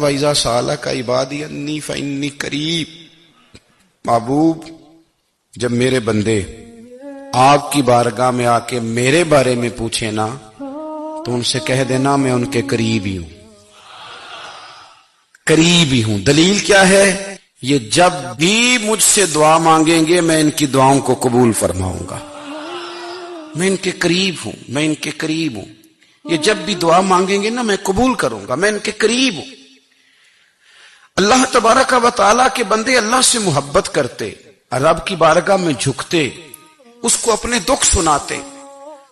وَإِذَا سَأَلَكَ عِبَادِي أَنِّي فَإِنِّي قَرِيبٌ، محبوب جب میرے بندے آپ کی بارگاہ میں آ کے میرے بارے میں پوچھیں نا تو ان سے کہہ دینا میں ان کے قریب ہی ہوں، قریب ہی ہوں۔ دلیل کیا ہے؟ یہ جب بھی مجھ سے دعا مانگیں گے میں ان کی دعاؤں کو قبول فرماؤں گا، میں ان کے قریب ہوں، میں ان کے قریب ہوں۔ یہ جب بھی دعا مانگیں گے نا میں قبول کروں گا، میں ان کے قریب ہوں۔ اللہ تبارک و تعالیٰ کے بندے اللہ سے محبت کرتے، رب کی بارگاہ میں جھکتے، اس کو اپنے دکھ سناتے،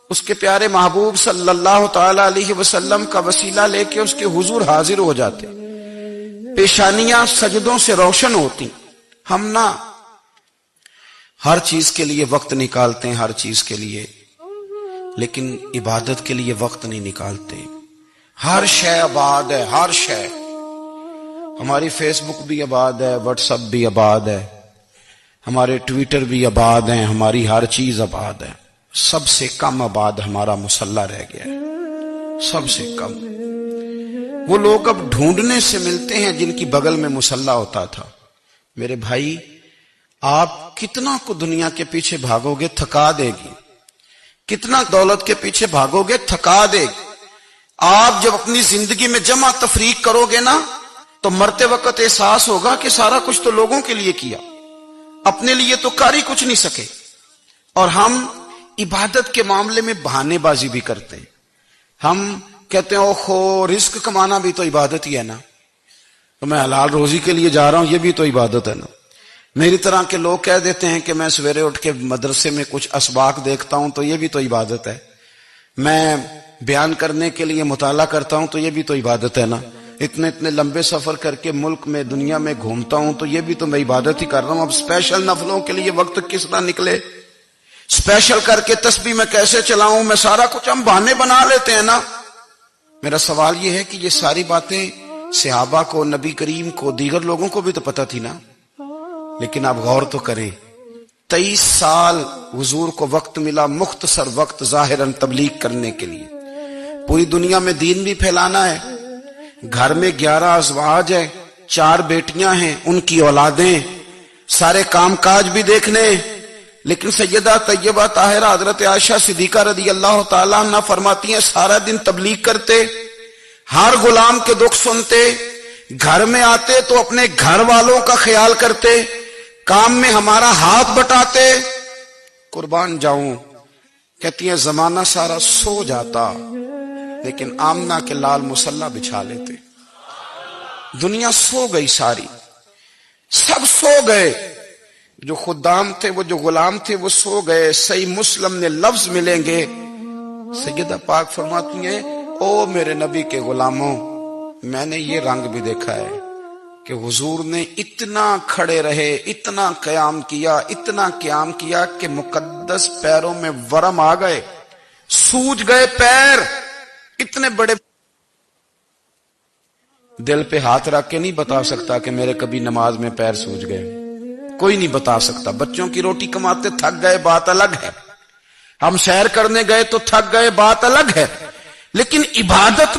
اس کے پیارے محبوب صلی اللہ تعالی علیہ وسلم کا وسیلہ لے کے اس کے حضور حاضر ہو جاتے، پیشانیاں سجدوں سے روشن ہوتی۔ ہم نہ ہر چیز کے لیے وقت نکالتے ہیں، ہر چیز کے لیے، لیکن عبادت کے لیے وقت نہیں نکالتے۔ ہر شے آباد ہے، ہر شے، ہماری فیس بک بھی آباد ہے، واٹس ایپ بھی آباد ہے، ہمارے ٹویٹر بھی آباد ہیں، ہماری ہر چیز آباد ہے۔ سب سے کم آباد ہمارا مصلی رہ گیا ہے، سب سے کم۔ وہ لوگ اب ڈھونڈنے سے ملتے ہیں جن کی بغل میں مصلی ہوتا تھا۔ میرے بھائی آپ کتنا کو دنیا کے پیچھے بھاگو گے تھکا دے گی، کتنا دولت کے پیچھے بھاگو گے تھکا دے گی۔ آپ جب اپنی زندگی میں جمع تفریق کرو گے نا تو مرتے وقت احساس ہوگا کہ سارا کچھ تو لوگوں کے لیے کیا، اپنے لیے تو کر ہی کچھ نہیں سکے۔ اور ہم عبادت کے معاملے میں بہانے بازی بھی کرتے ہیں۔ ہم کہتے ہیں اوہو رزق کمانا بھی تو عبادت ہی ہے نا، تو میں حلال روزی کے لیے جا رہا ہوں، یہ بھی تو عبادت ہے نا۔ میری طرح کے لوگ کہہ دیتے ہیں کہ میں سویرے اٹھ کے مدرسے میں کچھ اسباق دیکھتا ہوں تو یہ بھی تو عبادت ہے، میں بیان کرنے کے لیے مطالعہ کرتا ہوں تو یہ بھی تو عبادت ہے نا، اتنے لمبے سفر کر کے ملک میں دنیا میں گھومتا ہوں تو یہ بھی تو میں عبادت ہی کر رہا ہوں۔ اب اسپیشل نفلوں کے لیے وقت کس طرح نکلے، اسپیشل کر کے تسبیح میں کیسے چلاؤں، میں سارا کچھ ہم بہانے بنا لیتے ہیں نا۔ میرا سوال یہ ہے کہ یہ ساری باتیں صحابہ کو، نبی کریم کو، دیگر لوگوں کو بھی تو پتہ تھی نا، لیکن آپ غور تو کریں 23 سال حضور کو وقت ملا، مختصر وقت ظاہراً تبلیغ کرنے کے لیے، پوری دنیا میں دین بھی پھیلانا ہے۔ گھر میں 11 ازواج ہیں، 4 بیٹیاں ہیں، ان کی اولادیں، سارے کام کاج بھی دیکھنے، لیکن سیدہ طیبہ طاہرہ حضرت عائشہ صدیقہ رضی اللہ تعالیٰ عنہ فرماتی ہیں سارا دن تبلیغ کرتے، ہر غلام کے دکھ سنتے، گھر میں آتے تو اپنے گھر والوں کا خیال کرتے، کام میں ہمارا ہاتھ بٹاتے۔ قربان جاؤں، کہتی ہیں زمانہ سارا سو جاتا لیکن آمنہ کے لال مصلی بچھا لیتے۔ دنیا سو گئی، ساری سب سو گئے، جو خدام تھے، وہ جو غلام تھے وہ سو گئے۔ صحیح مسلم نے لفظ ملیں گے، سیدہ پاک فرماتی ہیں او میرے نبی کے غلاموں، میں نے یہ رنگ بھی دیکھا ہے کہ حضور نے اتنا کھڑے رہے، اتنا قیام کیا، اتنا قیام کیا کہ مقدس پیروں میں ورم آ گئے، سوج گئے پیر۔ اتنے بڑے دل پہ ہاتھ رکھ کے نہیں بتا سکتا کہ میرے کبھی نماز میں پیر سوج گئے، کوئی نہیں بتا سکتا۔ بچوں کی روٹی کماتے تھک گئے بات الگ ہے، ہم سیر کرنے گئے تو تھک گئے بات الگ ہے، لیکن عبادت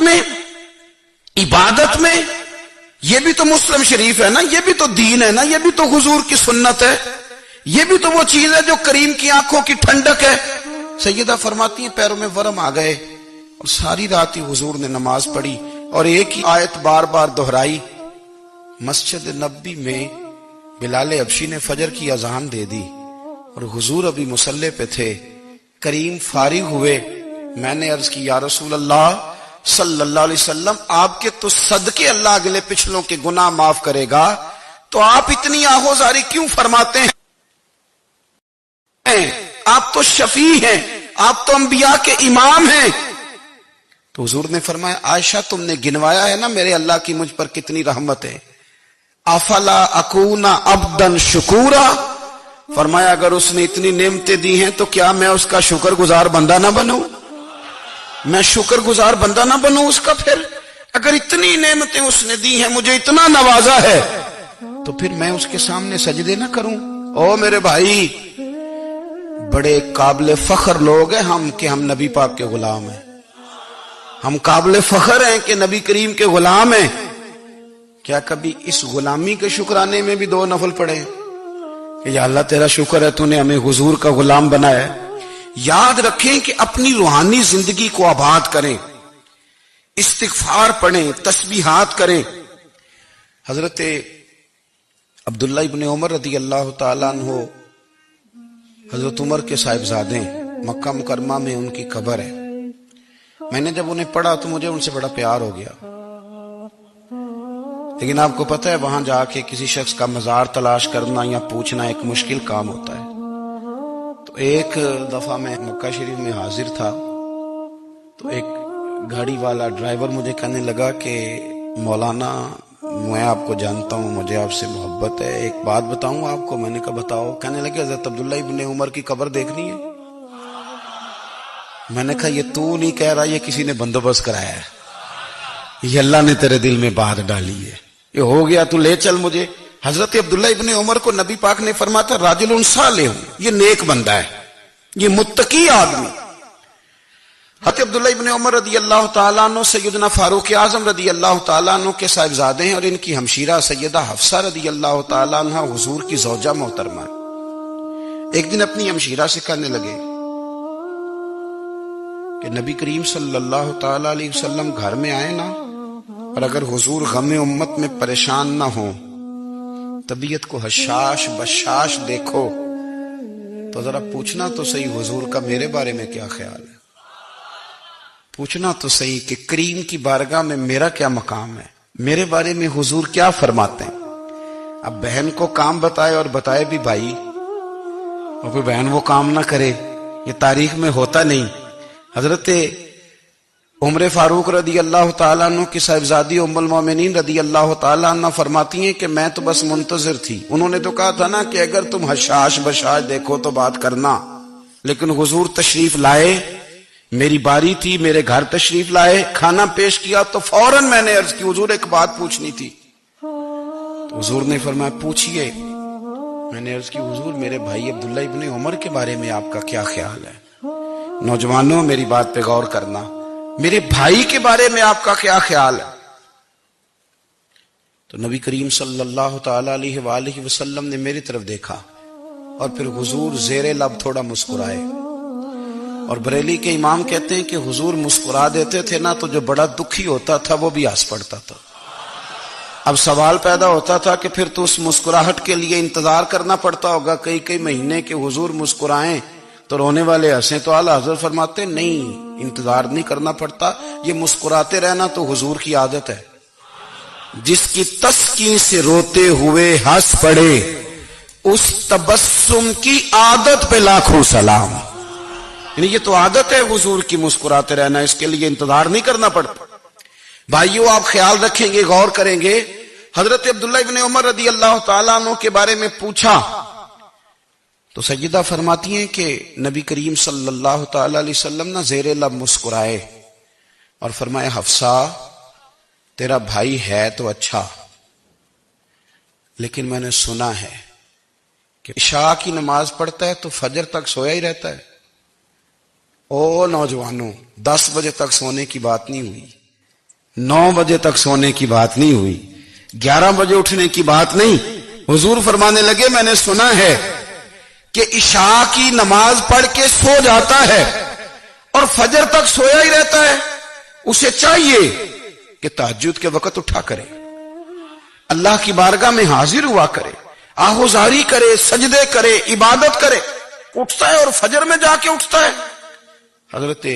میں یہ بھی تو مسلم شریف ہے نا، یہ بھی تو دین ہے نا، یہ بھی تو حضور کی سنت ہے، یہ بھی تو وہ چیز ہے جو کریم کی آنکھوں کی ٹھنڈک ہے۔ سیدہ فرماتی ہیں پیروں میں ورم آ گئے، اور ساری رات ہی حضور نے نماز پڑھی اور ایک ہی آیت بار بار دہرائی۔ مسجد نبوی میں بلال حبشی نے فجر کی اذان دے دی اور حضور ابھی مصلی پہ تھے، کریم فارغ ہوئے، میں نے عرض کی یا رسول اللہ صلی اللہ علیہ وسلم آپ کے تو صدقے اللہ اگلے پچھلوں کے گناہ معاف کرے گا، تو آپ اتنی آہوزاری کیوں فرماتے ہیں؟ آپ تو شفیع ہیں، آپ تو انبیاء کے امام ہیں۔ تو حضور نے فرمایا عائشہ تم نے گنوایا ہے نا میرے اللہ کی مجھ پر کتنی رحمت ہے، افلا اکون عبدا شکورا، فرمایا اگر اس نے اتنی نعمتیں دی ہیں تو کیا میں اس کا شکر گزار بندہ نہ بنوں، میں شکر گزار بندہ نہ بنوں اس کا؟ پھر اگر اتنی نعمتیں اس نے دی ہیں، مجھے اتنا نوازا ہے، تو پھر میں اس کے سامنے سجدے نہ کروں؟ او میرے بھائی، بڑے قابل فخر لوگ ہیں ہم کہ ہم نبی پاک کے غلام ہیں، ہم قابل فخر ہیں کہ نبی کریم کے غلام ہیں، کیا کبھی اس غلامی کے شکرانے میں بھی 2 نفل پڑھے کہ یا اللہ تیرا شکر ہے تو نے ہمیں حضور کا غلام بنایا ہے؟ یاد رکھیں کہ اپنی روحانی زندگی کو آباد کریں، استغفار پڑھیں، تسبیحات کریں۔ حضرت عبداللہ ابن عمر رضی اللہ تعالیٰ عنہ حضرت عمر کے صاحبزادے ہیں، مکہ مکرمہ میں ان کی قبر ہے۔ میں نے جب انہیں پڑھا تو مجھے ان سے بڑا پیار ہو گیا، لیکن آپ کو پتہ ہے وہاں جا کے کسی شخص کا مزار تلاش کرنا یا پوچھنا ایک مشکل کام ہوتا ہے۔ تو ایک دفعہ میں مکہ شریف میں حاضر تھا تو ایک گاڑی والا ڈرائیور مجھے کہنے لگا کہ مولانا میں آپ کو جانتا ہوں، مجھے آپ سے محبت ہے، ایک بات بتاؤں آپ کو۔ میں نے کہا بتاؤ۔ کہنے لگے حضرت عبداللہ ابن عمر کی قبر دیکھنی ہے۔ میں نے کہا یہ تو نہیں کہہ رہا، یہ کسی نے بندوبست کرایا ہے، یہ اللہ نے تیرے دل میں بات ڈالی ہے، یہ ہو گیا، تو لے چل مجھے۔ حضرت عبداللہ ابن عمر کو نبی پاک نے فرمایا تھا راجل صالح، یہ نیک بندہ ہے، یہ متقی آدمی۔ حضرت عبداللہ ابن عمر رضی اللہ تعالیٰ عنہ سیدنا فاروق اعظم رضی اللہ تعالیٰ عنہ کے صاحبزادے ہیں، اور ان کی ہمشیرہ سیدہ حفصہ رضی اللہ تعالیٰ عنہ حضور کی زوجہ محترمہ۔ ایک دن اپنی ہمشیرہ سے کہنے لگے کہ نبی کریم صلی اللہ تعالیٰ علیہ وسلم گھر میں آئے نا، اور اگر حضور غم امت میں پریشان نہ ہوں، طبیعت کو حشاش بشاش دیکھو، تو ذرا پوچھنا تو صحیح حضور کا میرے بارے میں کیا خیال ہے، پوچھنا تو صحیح کہ کریم کی بارگاہ میں میرا کیا مقام ہے، میرے بارے میں حضور کیا فرماتے ہیں۔ اب بہن کو کام بتائے، اور بتائے بھی بھائی، اور پھر بہن وہ کام نہ کرے، یہ تاریخ میں ہوتا نہیں۔ حضرت عمر فاروق رضی اللہ تعالیٰ عنہ کی صاحبزادی ام المومنین رضی اللہ تعالیٰ عنہ فرماتی ہیں کہ میں تو بس منتظر تھی، انہوں نے تو کہا تھا نا کہ اگر تم حشاش بشاش دیکھو تو بات کرنا، لیکن حضور تشریف لائے، میری باری تھی، میرے گھر تشریف لائے، کھانا پیش کیا تو فوراً میں نے عرض کی حضور ایک بات پوچھنی تھی۔ تو حضور نے فرمایا پوچھئے۔ میں نے عرض کی حضور میرے بھائی عبداللہ ابن عمر کے بارے میں آپ کا کیا خیال ہے؟ نوجوانوں میری بات پہ غور کرنا، میرے بھائی کے بارے میں آپ کا کیا خیال ہے؟ تو نبی کریم صلی اللہ تعالی علیہ وآلہ وسلم نے میری طرف دیکھا، اور پھر حضور زیر لب تھوڑا مسکرائے، اور بریلی کے امام کہتے ہیں کہ حضور مسکرا دیتے تھے نا تو جو بڑا دکھی ہوتا تھا وہ بھی ہنس پڑتا تھا۔ اب سوال پیدا ہوتا تھا کہ پھر تو اس مسکراہٹ کے لیے انتظار کرنا پڑتا ہوگا کئی مہینے کہ حضور مسکرائیں تو رونے والے ہنسیں، تو اعلیٰ حضرت فرماتے نہیں، انتظار نہیں کرنا پڑتا، یہ مسکراتے رہنا تو حضور کی عادت ہے۔ جس کی تسکین سے روتے ہوئے ہنس پڑے، اس تبسم کی عادت پہ لاکھوں سلام۔ یعنی یہ تو عادت ہے حضور کی مسکراتے رہنا، اس کے لیے انتظار نہیں کرنا پڑتا۔ بھائیو آپ خیال رکھیں گے، غور کریں گے، حضرت عبداللہ ابن عمر رضی اللہ تعالیٰ عنہ کے بارے میں پوچھا تو سیدہ فرماتی ہیں کہ نبی کریم صلی اللہ تعالی علیہ وسلم نہ زیر لب مسکرائے اور فرمائے حفصہ تیرا بھائی ہے تو اچھا، لیکن میں نے سنا ہے کہ عشاء کی نماز پڑھتا ہے تو فجر تک سویا ہی رہتا ہے۔ او نوجوانوں، 10 بجے تک سونے کی بات نہیں ہوئی، 9 بجے تک سونے کی بات نہیں ہوئی، 11 بجے اٹھنے کی بات نہیں۔ حضور فرمانے لگے میں نے سنا ہے کہ عشاء کی نماز پڑھ کے سو جاتا ہے اور فجر تک سویا ہی رہتا ہے، اسے چاہیے کہ تہجد کے وقت اٹھا کرے، اللہ کی بارگاہ میں حاضر ہوا کرے، آہوزاری کرے، سجدے کرے، عبادت کرے، اٹھتا ہے اور فجر میں جا کے اٹھتا ہے۔ حضرت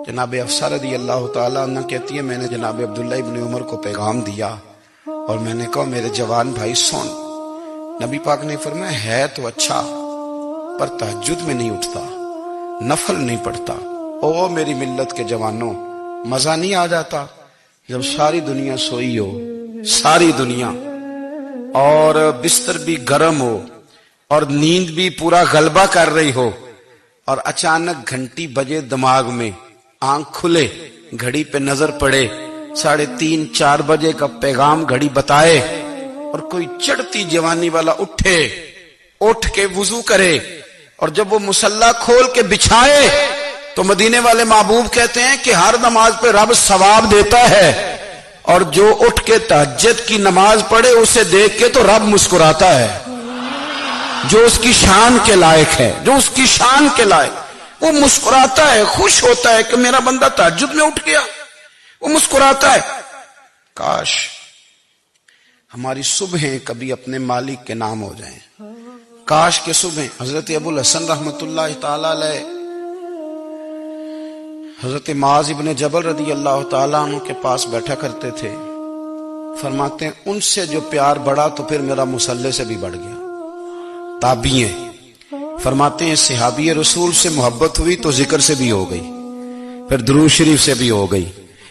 جناب حفصہ رضی اللہ تعالیٰ عنہ کہتی ہے میں نے جناب عبداللہ ابن عمر کو پیغام دیا اور میں نے کہا میرے جوان بھائی سن، نبی پاک نے فرمایا ہے تو اچھا پر تہجد میں نہیں اٹھتا، نفل نہیں پڑھتا۔ او میری ملت کے جوانوں، مزہ نہیں آ جاتا جب ساری دنیا سوئی ہو، ساری دنیا، اور بستر بھی گرم ہو اور نیند بھی پورا غلبہ کر رہی ہو، اور اچانک گھنٹی بجے دماغ میں، آنکھ کھلے، گھڑی پہ نظر پڑے، 3:30 4 بجے کا پیغام گھڑی بتائے، اور کوئی چڑھتی جوانی والا اٹھ کے وضو کرے، اور جب وہ مصلی کھول کے بچھائے تو مدینے والے محبوب کہتے ہیں کہ ہر نماز پہ رب ثواب دیتا ہے، اور جو اٹھ کے تہجد کی نماز پڑھے اسے دیکھ کے تو رب مسکراتا ہے، جو اس کی شان کے لائق ہے، جو اس کی شان کے لائق، وہ مسکراتا ہے، خوش ہوتا ہے کہ میرا بندہ تہجد میں اٹھ گیا، وہ مسکراتا ہے۔ کاش ہماری صبحیں کبھی اپنے مالک کے نام ہو جائیں، کاش کے صبح۔ حضرت ابو الحسن رحمت اللہ تعالی علیہ حضرت معاذ ابن جبل رضی اللہ تعالیٰ عنہ کے پاس بیٹھا کرتے تھے، فرماتے ہیں ان سے جو پیار بڑھا تو پھر میرا مصلی سے بھی بڑھ گیا۔ تابعی ہیں، فرماتے ہیں صحابی رسول سے محبت ہوئی تو ذکر سے بھی ہو گئی، پھر درود شریف سے بھی ہو گئی،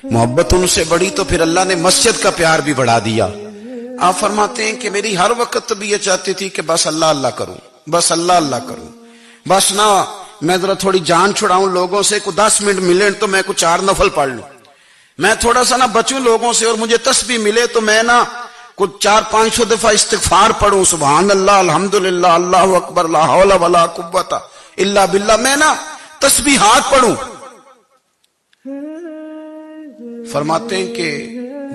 محبت ان سے بڑھی تو پھر اللہ نے مسجد کا پیار بھی بڑھا دیا۔ آپ فرماتے ہیں کہ میری ہر وقت طبیعت چاہتی تھی کہ بس اللہ اللہ کروں، بس اللہ اللہ کروں، بس نہ میں ذرا تھوڑی جان چھڑاؤں لوگوں سے، کو 10 منٹ ملے تو میں کو 4 نفل پڑھ لوں، میں تھوڑا سا نہ بچوں لوگوں سے، اور مجھے تسبیح ملے تو میں نہ کچھ 400-500 دفعہ استغفار پڑھوں، سبحان اللہ، الحمدللہ، اللہ اکبر، لا حول ولا قوت الا باللہ، میں نہ تسبیحات پڑھوں۔ فرماتے ہیں کہ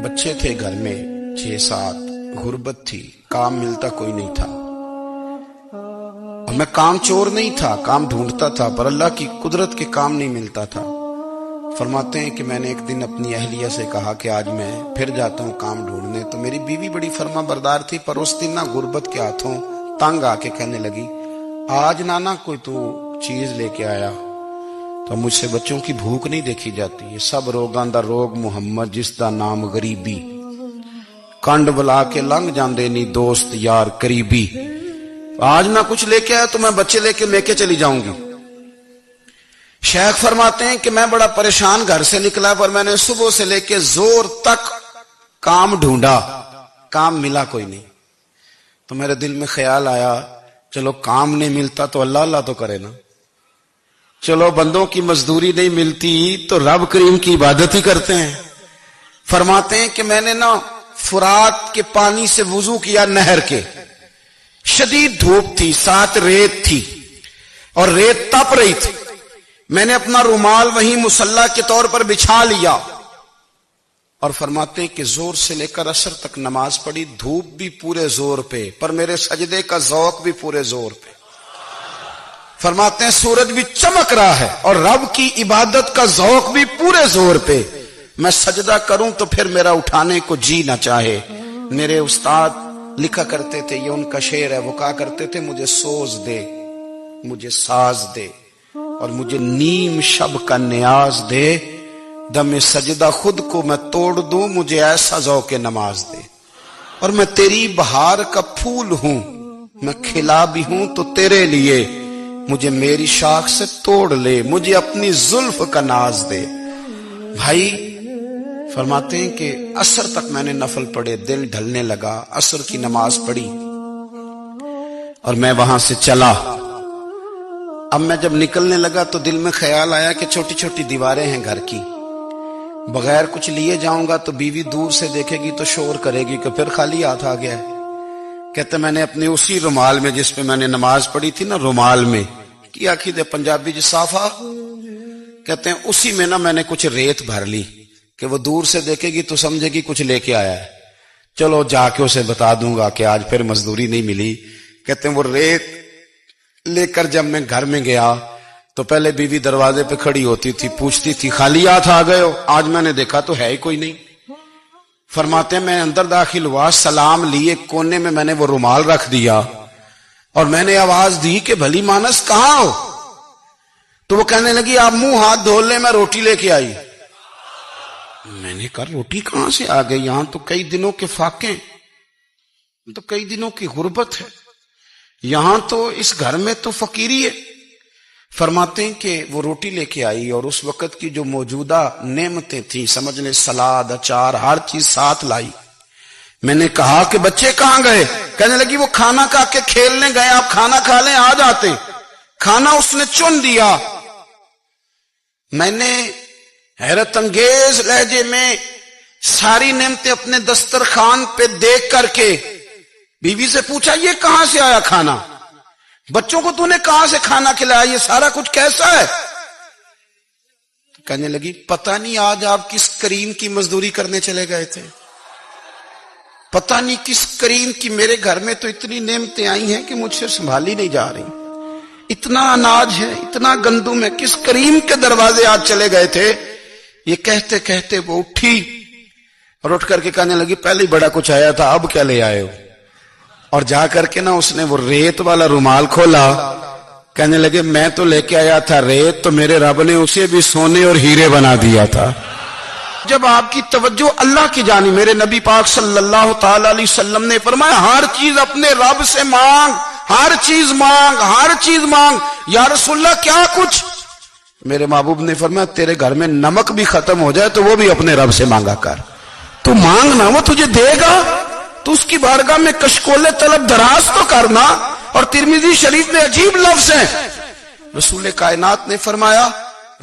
بچے تھے گھر میں 6-7، غربت تھی، کام ملتا کوئی نہیں تھا، اور میں کام چور نہیں تھا، کام ڈھونڈتا تھا، پر اللہ کی قدرت کے کام نہیں ملتا تھا۔ فرماتے ہیں کہ میں نے ایک دن اپنی اہلیہ سے کہا کہ آج میں پھر جاتا ہوں کام ڈھونڈنے، تو میری بیوی بڑی فرما بردار تھی، پر اس دن نہ غربت کے ہاتھوں تنگ آ کے کہنے لگی آج نانا کوئی تو چیز لے کے آیا، تو مجھ سے بچوں کی بھوک نہیں دیکھی جاتی، یہ سب روگاں دا روگ محمد جس دا نام غریبی، کنڈ بلا کے لنگ جاندے نہیں دوست یار قریبی، آج نہ کچھ لے کے آیا تو میں بچے لے کے چلی جاؤں گی۔ شیخ فرماتے ہیں کہ میں بڑا پریشان گھر سے نکلا، پر میں نے صبح سے لے کے زور تک کام ڈھونڈا، کام ملا کوئی نہیں، تو میرے دل میں خیال آیا چلو کام نہیں ملتا تو اللہ اللہ تو کرے نا، چلو بندوں کی مزدوری نہیں ملتی تو رب کریم کی عبادت ہی کرتے ہیں۔ فرماتے ہیں کہ میں نے نا فرات کے پانی سے وضو کیا، نہر کے، شدید دھوپ تھی، ساتھ ریت تھی اور ریت تپ رہی تھی، میں نے اپنا رومال وہیں مصلی کے طور پر بچھا لیا، اور فرماتے ہیں کہ زور سے لے کر عصر تک نماز پڑھی، دھوپ بھی پورے زور پہ، پر میرے سجدے کا ذوق بھی پورے زور پہ۔ فرماتے ہیں سورج بھی چمک رہا ہے اور رب کی عبادت کا ذوق بھی پورے زور پہ، میں سجدہ کروں تو پھر میرا اٹھانے کو جی نہ چاہے۔ میرے استاد لکھا کرتے تھے، یہ ان کا شعر ہے، وہ کہا کرتے تھے مجھے سوز دے، مجھے ساز دے، اور مجھے نیم شب کا نیاز دے، دم سجدہ خود کو میں توڑ دوں، مجھے ایسا ذوق نماز دے، اور میں تیری بہار کا پھول ہوں، میں کھلا بھی ہوں تو تیرے لیے، مجھے میری شاخ سے توڑ لے، مجھے اپنی زلف کا ناز دے۔ بھائی فرماتے ہیں کہ عصر تک میں نے نفل پڑھے، دل ڈھلنے لگا، عصر کی نماز پڑھی اور میں وہاں سے چلا۔ اب میں جب نکلنے لگا تو دل میں خیال آیا کہ چھوٹی چھوٹی دیواریں ہیں گھر کی، بغیر کچھ لیے جاؤں گا تو بیوی دور سے دیکھے گی تو شور کرے گی کہ پھر خالی ہاتھ آ گیا ہے۔ کہتے میں نے اپنے اسی رومال میں جس پہ میں نے نماز پڑھی تھی نا، رومال میں کی آخی دے پنجابی جو صافہ کہتے ہیں، اسی میں نا میں نے کچھ ریت بھر لی کہ وہ دور سے دیکھے گی تو سمجھے گی کچھ لے کے آیا ہے، چلو جا کے اسے بتا دوں گا کہ آج پھر مزدوری نہیں ملی۔ کہتے ہیں وہ ریت لے کر جب میں گھر میں گیا تو پہلے بیوی دروازے پہ کھڑی ہوتی تھی، پوچھتی تھی خالی ہاتھ آ گئے ہو؟ آج میں نے دیکھا تو ہے ہی کوئی نہیں۔ فرماتے ہیں میں اندر داخل ہوا، سلام لیے، کونے میں نے وہ رومال رکھ دیا اور میں نے آواز دی کہ بھلی مانس کہاں ہو؟ تو وہ کہنے لگی آپ منہ ہاتھ دھو لیں، میں روٹی لے کے آئی۔ میں نے کہا روٹی کہاں سے آ گئی؟ یہاں تو کئی دنوں کے فاقے، تو کئی دنوں کی غربت ہے، یہاں تو اس گھر میں تو فقیری ہے۔ فرماتے ہیں کہ وہ روٹی لے کے آئی اور اس وقت کی جو موجودہ نعمتیں تھیں، سمجھ لیں سلاد، اچار، ہر چیز ساتھ لائی۔ میں نے کہا کہ بچے کہاں گئے؟ کہنے لگی وہ کھانا کھا کے کھیلنے گئے، آپ کھانا کھا لیں آ جاتے۔ کھانا اس نے چن دیا۔ میں نے حیرت انگیز لہجے میں ساری نعمتیں اپنے دسترخوان پہ دیکھ کر کے بیوی سے پوچھا یہ کہاں سے آیا کھانا؟ بچوں کو تو نے کہاں سے کھانا کھلایا؟ یہ سارا کچھ کیسا ہے؟ کہنے لگی پتہ نہیں آج آپ کس کریم کی مزدوری کرنے چلے گئے تھے، پتہ نہیں کس کریم کی، میرے گھر میں تو اتنی نعمتیں آئی ہیں کہ مجھ سے سنبھالی نہیں جا رہی، اتنا اناج ہے، اتنا گندم ہے، کس کریم کے دروازے آج چلے گئے تھے؟ یہ کہتے کہتے وہ اٹھی اور اٹھ کر کے کہنے لگی پہلے ہی بڑا کچھ آیا تھا، اب کیا لے آئے ہو؟ اور جا کر کے نا اس نے وہ ریت والا رومال کھولا، کہنے لگے میں تو لے کے آیا تھا ریت، تو میرے رب نے اسے بھی سونے اور ہیرے بنا دیا تھا۔ جب آپ کی توجہ اللہ کی جانب، میرے نبی پاک صلی اللہ تعالی علیہ وسلم نے فرمایا ہر چیز اپنے رب سے مانگ، ہر چیز مانگ، ہر چیز مانگ۔ یا رسول اللہ کیا کچھ؟ میرے محبوب نے فرمایا تیرے گھر میں نمک بھی ختم ہو جائے تو وہ بھی اپنے رب سے مانگا کر، تو مانگنا وہ تجھے دے گا، تو اس کی بارگاہ میں کشکول طلب دراز تو کرنا۔ اور ترمذی شریف میں عجیب لفظ ہیں، رسول کائنات نے فرمایا،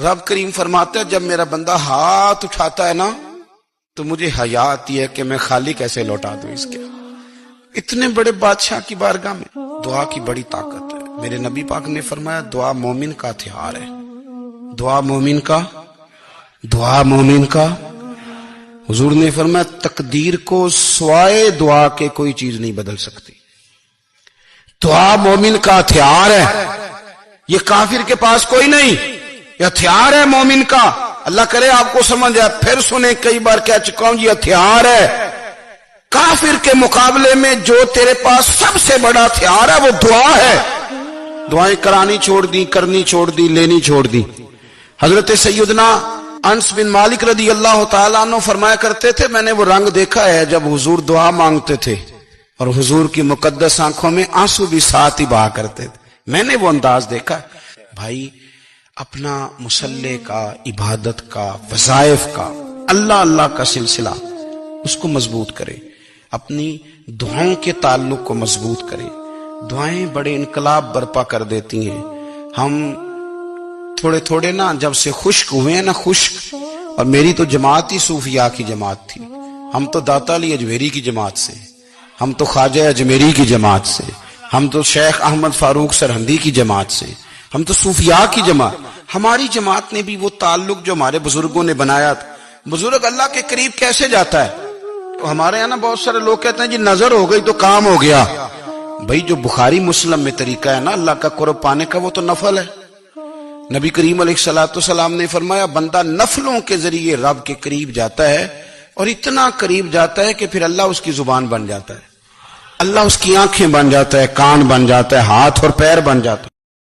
رب کریم فرماتے ہیں جب میرا بندہ ہاتھ اٹھاتا ہے نا تو مجھے حیا آتی ہے کہ میں خالی کیسے لوٹا دوں اس کے۔ اتنے بڑے بادشاہ کی بارگاہ میں دعا کی بڑی طاقت ہے۔ میرے نبی پاک نے فرمایا دعا مومن کا ہتھیار ہے، دعا مومن کا، دعا مومن کا۔ حضور نے فرمایا تقدیر کو سوائے دعا کے کوئی چیز نہیں بدل سکتی، دعا مومن کا ہتھیار ہے، یہ کافر کے پاس کوئی نہیں، یہ ہتھیار ہے مومن کا۔ اللہ کرے آپ کو سمجھ آئے، پھر سنیں، کئی بار کہہ چکا ہوں یہ ہتھیار ہے۔ کافر کے مقابلے میں جو تیرے پاس سب سے بڑا ہتھیار ہے وہ دعا ہے۔ دعائیں کرانی چھوڑ دی، کرنی چھوڑ دی، لینی چھوڑ دی۔ حضرت سیدنا انس بن مالک رضی اللہ تعالیٰ عنہ فرمایا کرتے تھے میں نے وہ رنگ دیکھا ہے جب حضور دعا مانگتے تھے اور حضور کی مقدس آنکھوں میں آنسو بھی ساتھ ہی بہا کرتے تھے، میں نے وہ انداز دیکھا۔ بھائی اپنا مصلی کا، عبادت کا، وظائف کا، اللہ اللہ کا سلسلہ اس کو مضبوط کرے، اپنی دعاؤں کے تعلق کو مضبوط کرے۔ دعائیں بڑے انقلاب برپا کر دیتی ہیں۔ ہم تھوڑے تھوڑے نا جب سے خشک ہوئے ہیں نا، خشک، اور میری تو جماعت ہی صوفیاء کی جماعت تھی، ہم تو داتا علی اجمیری کی جماعت سے، ہم تو خواجہ اجمیری کی جماعت سے، ہم تو شیخ احمد فاروق سرہندی کی جماعت سے، ہم تو صوفیاء کی جماعت۔ ہماری جماعت نے بھی وہ تعلق جو ہمارے بزرگوں نے بنایا تھا۔ بزرگ اللہ کے قریب کیسے جاتا ہے؟ تو ہمارے یہاں نا بہت سارے لوگ کہتے ہیں جی نظر ہو گئی تو کام ہو گیا۔ بھائی جو بخاری مسلم میں طریقہ ہے نا اللہ کا قرب پانے کا وہ تو نفل ہے۔ نبی کریم علیہ الصلوۃ والسلام نے فرمایا بندہ نفلوں کے ذریعے رب کے قریب جاتا ہے، اور اتنا قریب جاتا ہے کہ پھر اللہ اس کی زبان بن جاتا ہے، اللہ اس کی آنکھیں بن جاتا ہے، کان بن جاتا ہے، ہاتھ اور پیر بن جاتا ہے۔